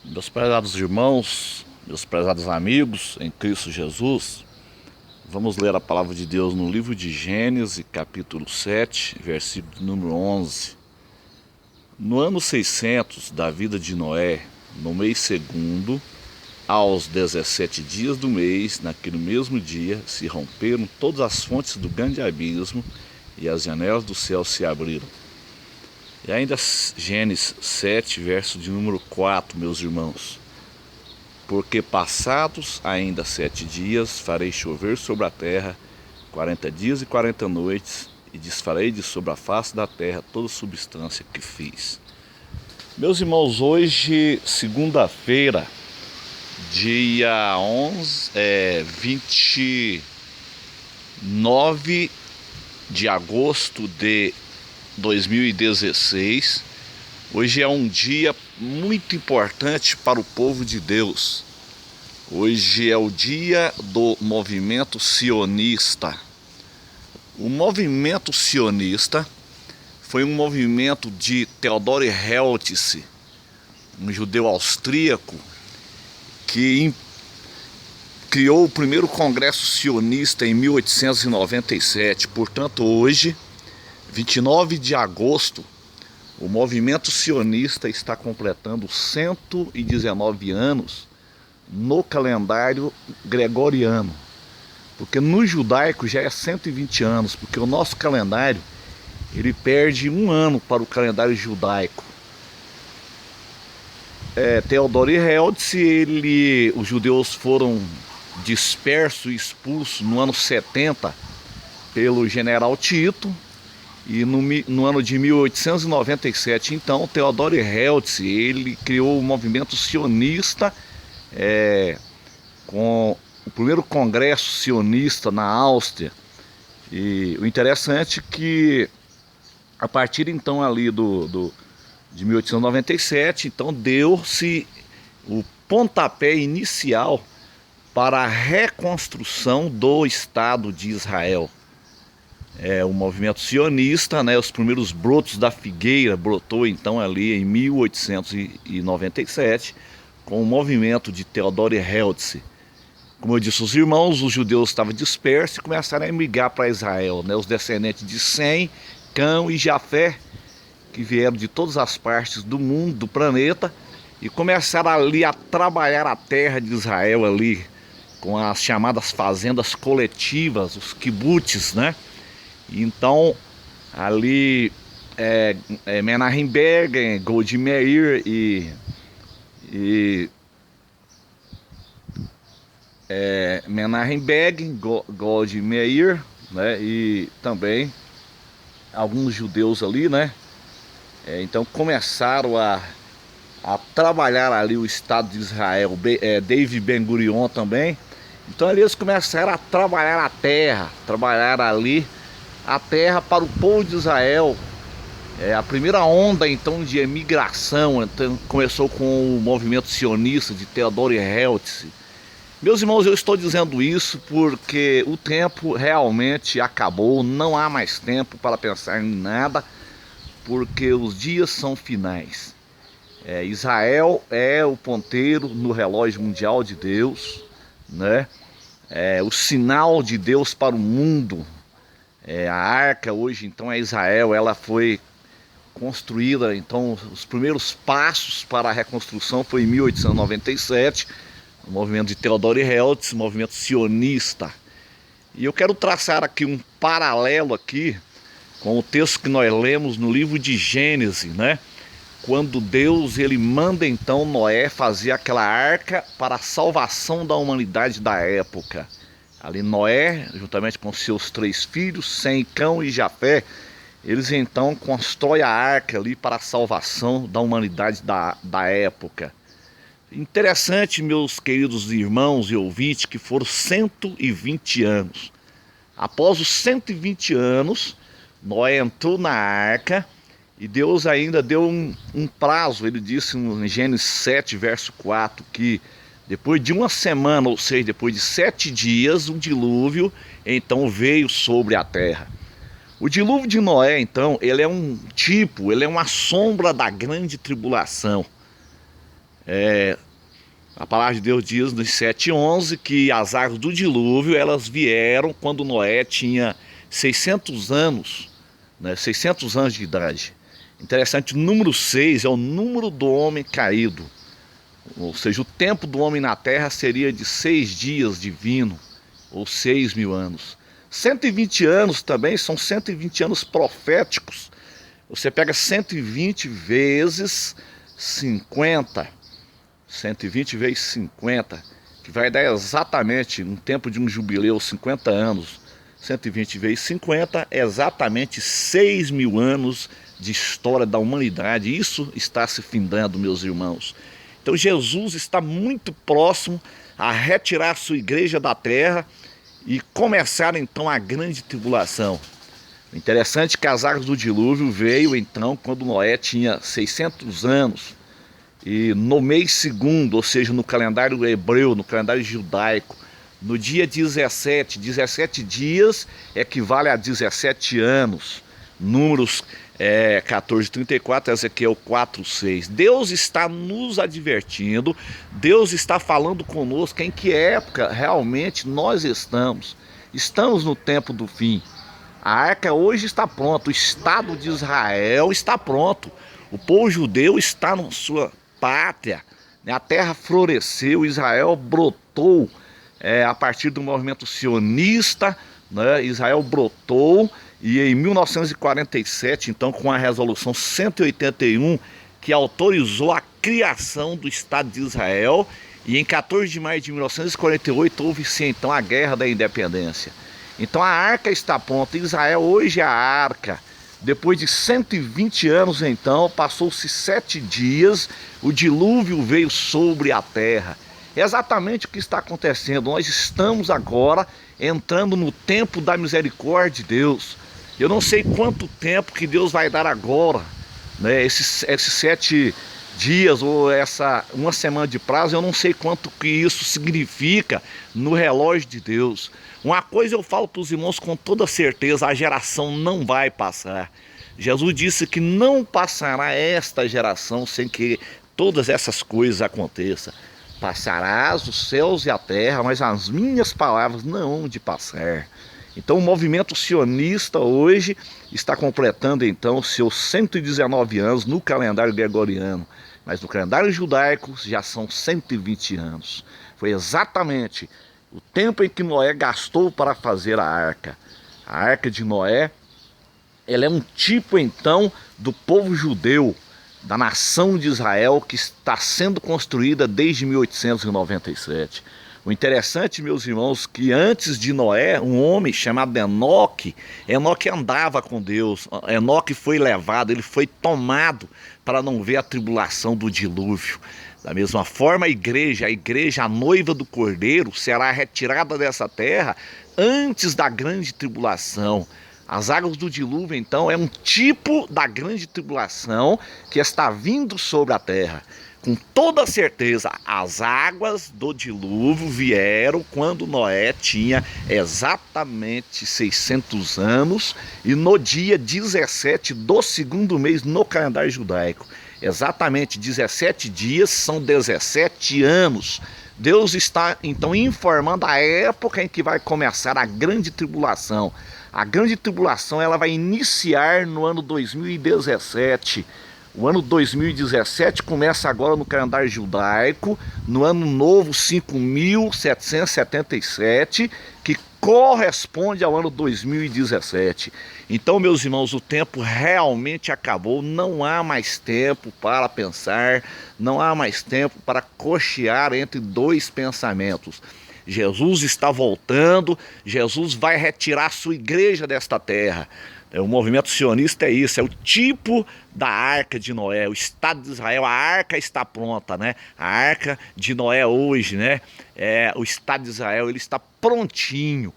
Meus prezados irmãos, meus prezados amigos em Cristo Jesus, vamos ler a palavra de Deus no livro de Gênesis, capítulo 7, versículo número 11. No ano 600 da vida de Noé, no mês segundo, aos 17 dias do mês, naquele mesmo dia, se romperam todas as fontes do grande abismo e as janelas do céu se abriram. E ainda Gênesis 7, verso de número 4, meus irmãos. Porque passados ainda 7 dias, farei chover sobre a terra 40 dias e 40 noites, e desfarei de sobre a face da terra toda substância que fiz. Meus irmãos, hoje, segunda-feira, dia 29 de agosto de 2016. Hoje é um dia muito importante para o povo de Deus. Hoje é o dia do movimento sionista. O movimento sionista foi um movimento de Theodor Herzl, um judeu austríaco, que criou o primeiro congresso sionista em 1897. Portanto, hoje, 29 de agosto, o movimento sionista está completando 119 anos no calendário gregoriano. Porque no judaico já é 120 anos, porque o nosso calendário ele perde um ano para o calendário judaico. Theodor Herzl, os judeus foram dispersos e expulsos no ano 70 pelo general Tito. E no ano de 1897, então, Theodor Herzl, ele criou o movimento sionista, com o primeiro congresso sionista na Áustria. E o interessante é que, a partir então ali de 1897, então deu-se o pontapé inicial para a reconstrução do Estado de Israel. O movimento sionista, os primeiros brotos da figueira brotou então ali em 1897 com o movimento de Theodor Herzl. Como eu disse, os irmãos, os judeus estavam dispersos e começaram a emigrar para Israel, os descendentes de Sem, Cão e Jafé, que vieram de todas as partes do mundo, do planeta, e começaram ali a trabalhar a terra de Israel ali, com as chamadas fazendas coletivas, os kibbutz, Então, ali, Menachem Begin, Golda Meir Menachem Begin, Golda Meir, e também alguns judeus ali, então começaram a trabalhar ali o Estado de Israel, David Ben-Gurion também. Então ali eles começaram a trabalhar a terra, trabalhar ali a terra para o povo de Israel. A primeira onda então de emigração então, começou com o movimento sionista de Theodor Herzl. Meus irmãos, eu estou dizendo isso porque o tempo realmente acabou, não há mais tempo para pensar em nada, porque os dias são finais. Israel é o ponteiro no relógio mundial de Deus, o sinal de Deus para o mundo. A arca hoje então é Israel, ela foi construída, então os primeiros passos para a reconstrução foi em 1897, o movimento de Theodor Herzl, movimento sionista. E eu quero traçar aqui um paralelo aqui com o texto que nós lemos no livro de Gênesis, quando Deus ele manda então Noé fazer aquela arca para a salvação da humanidade da época. Ali Noé, juntamente com seus 3 filhos, Sem, Cão e Jafé, eles então constroem a arca ali para a salvação da humanidade da época. Interessante, meus queridos irmãos e ouvintes, que foram 120 anos. Após os 120 anos, Noé entrou na arca e Deus ainda deu um prazo. Ele disse em Gênesis 7, verso 4, que depois de uma semana, ou seja, depois de 7 dias, um dilúvio então veio sobre a terra. O dilúvio de Noé, então, ele é uma sombra da grande tribulação. A palavra de Deus diz nos 7:11 que as águas do dilúvio, elas vieram quando Noé tinha 600 anos, né, 600 anos de idade. Interessante, o número 6 é o número do homem caído. Ou seja, o tempo do homem na terra seria de 6 dias divino, ou 6.000 anos. 120 anos também são 120 anos proféticos. Você pega 120 vezes 50, 120 vezes 50, que vai dar exatamente, no tempo de um jubileu, 50 anos. 120 vezes 50 é exatamente 6.000 anos de história da humanidade. Isso está se findando, meus irmãos. Então Jesus está muito próximo a retirar a sua igreja da terra e começar então a grande tribulação. O interessante é que as águas do dilúvio veio então quando Noé tinha 600 anos. E no mês segundo, ou seja, no calendário hebreu, no calendário judaico, no dia 17 dias equivale a 17 anos. Números 14:34, Ezequiel 4:6. Deus está nos advertindo, Deus está falando conosco em que época realmente nós estamos. Estamos no tempo do fim. A arca hoje está pronta, o Estado de Israel está pronto. O povo judeu está na sua pátria, a terra floresceu, Israel brotou a partir do movimento sionista, né? Israel brotou e em 1947, então, com a resolução 181, que autorizou a criação do Estado de Israel, e em 14 de maio de 1948 houve-se então a Guerra da Independência. Então a arca está pronta, Israel hoje é a arca. Depois de 120 anos então, passou-se 7 dias, o dilúvio veio sobre a terra. É exatamente o que está acontecendo. Nós estamos agora entrando no tempo da misericórdia de Deus. Eu não sei quanto tempo que Deus vai dar agora, né? Esses 7 dias ou uma semana de prazo, eu não sei quanto que isso significa no relógio de Deus. Uma coisa eu falo para os irmãos com toda certeza: a geração não vai passar. Jesus disse que não passará esta geração sem que todas essas coisas aconteçam. Passarás os céus e a terra, mas as minhas palavras não hão de passar. Então o movimento sionista hoje está completando então seus 119 anos no calendário gregoriano. Mas no calendário judaico já são 120 anos. Foi exatamente o tempo em que Noé gastou para fazer a arca. A arca de Noé, ela é um tipo então do povo judeu, da nação de Israel, que está sendo construída desde 1897. O interessante, meus irmãos, que antes de Noé, um homem chamado Enoque andava com Deus. Enoque foi levado, ele foi tomado para não ver a tribulação do dilúvio. Da mesma forma, a igreja, a noiva do Cordeiro, será retirada dessa terra antes da grande tribulação. As águas do dilúvio, então, é um tipo da grande tribulação que está vindo sobre a terra. Com toda certeza, as águas do dilúvio vieram quando Noé tinha exatamente 600 anos e no dia 17 do segundo mês no calendário judaico. Exatamente 17 dias são 17 anos. Deus está então informando a época em que vai começar a grande tribulação. A grande tribulação ela vai iniciar no ano 2017. O ano 2017 começa agora no calendário judaico, no ano novo 5.777, que corresponde ao ano 2017. Então, meus irmãos, o tempo realmente acabou, não há mais tempo para pensar, não há mais tempo para cochear entre dois pensamentos. Jesus está voltando, Jesus vai retirar a sua igreja desta terra. O movimento sionista é isso, é o tipo da arca de Noé, o Estado de Israel, a arca está pronta, né? A arca de Noé hoje, né? O Estado de Israel, ele está prontinho.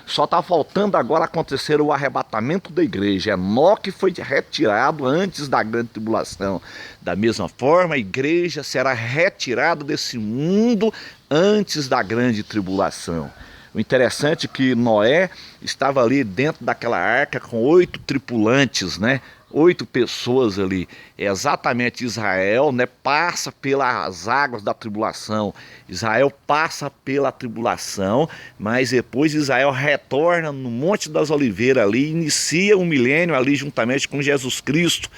Só está faltando agora acontecer o arrebatamento da igreja. Enoque foi retirado antes da grande tribulação. Da mesma forma, a igreja será retirada desse mundo antes da grande tribulação. O interessante é que Noé estava ali dentro daquela arca com 8 tripulantes, né? 8 pessoas ali. É exatamente Israel, né? Passa pelas águas da tribulação. Israel passa pela tribulação, mas depois Israel retorna no Monte das Oliveiras ali, inicia um milênio ali juntamente com Jesus Cristo.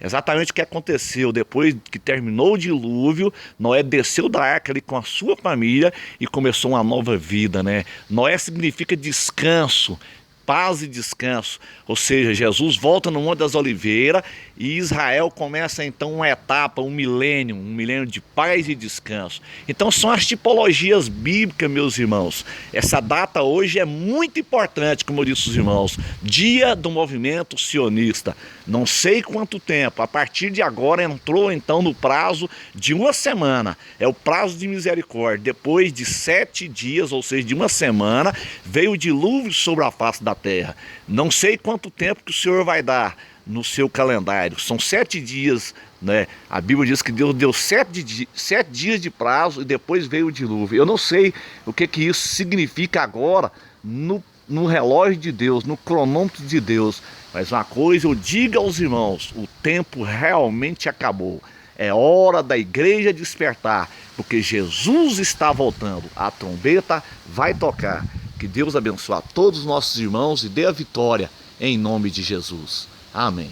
Exatamente o que aconteceu depois que terminou o dilúvio. Noé desceu da arca ali com a sua família e começou uma nova vida, né? Noé significa descanso, paz e descanso, ou seja, Jesus volta no Monte das Oliveiras e Israel começa então uma etapa, um milênio de paz e descanso. Então são as tipologias bíblicas, meus irmãos. Essa data hoje é muito importante, como eu disse os irmãos, dia do movimento sionista. Não sei quanto tempo, a partir de agora entrou então no prazo de uma semana, é o prazo de misericórdia. Depois de 7 dias, ou seja, de uma semana, veio o dilúvio sobre a face da terra. Não sei quanto tempo que o Senhor vai dar no seu calendário. São 7 dias, né? A Bíblia diz que Deus deu 7 dias de prazo e depois veio o dilúvio. Eu não sei o que isso significa agora no relógio de Deus, no cronômetro de Deus. Mas uma coisa eu digo aos irmãos: o tempo realmente acabou. É hora da igreja despertar, porque Jesus está voltando. A trombeta vai tocar. Que Deus abençoe a todos os nossos irmãos e dê a vitória em nome de Jesus. Amém.